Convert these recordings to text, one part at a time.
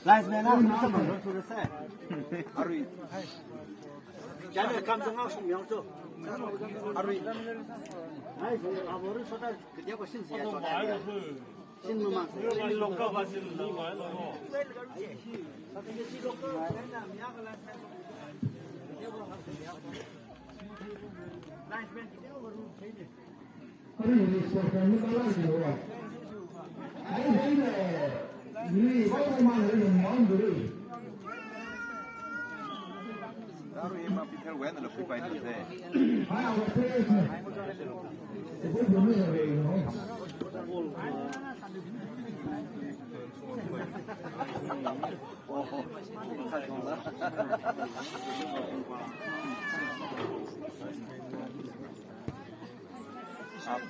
라이스맨은 무슨 말로 들었어요? 하루이. 자네 감정하고 명수. 하루이. 아이고 아무리 소다 그대고 신세야. 신무만. 일로가 가시는 거야, 너. Lalu ima Peter Wen lo fui pa ito se.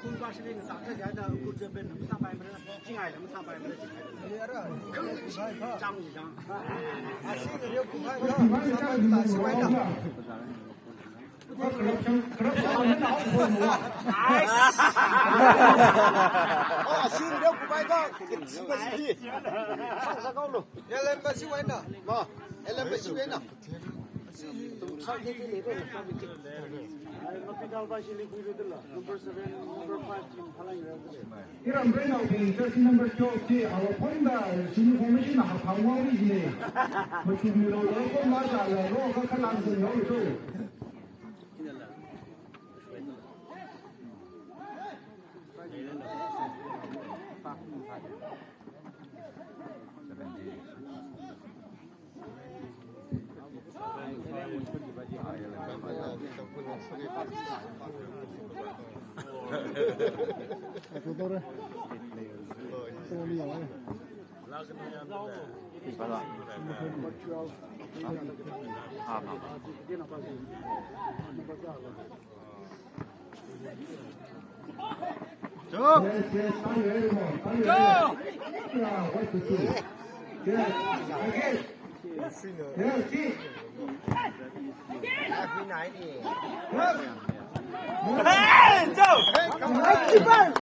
公关是那个打开家的，我这边能上班没得，进来能上班没得进来。张一张。啊，这个要公开，上班打习惯的。아, 시우려 구바이가 지바시 상사가로 엘렘바 시와이나 뭐 엘렘바 시와이나 살게게 내가 사비게 아이 마피갈 바실리 구르들라 넘버 7 넘버 5 팀 팔랑이라고 이런 브레이크아웃이 저시 넘버 2 our 포인트 신유 포메이션 방황이지 뭐 주미로 거 맞아요 로가 칼랑스 요로 Hey, Joe!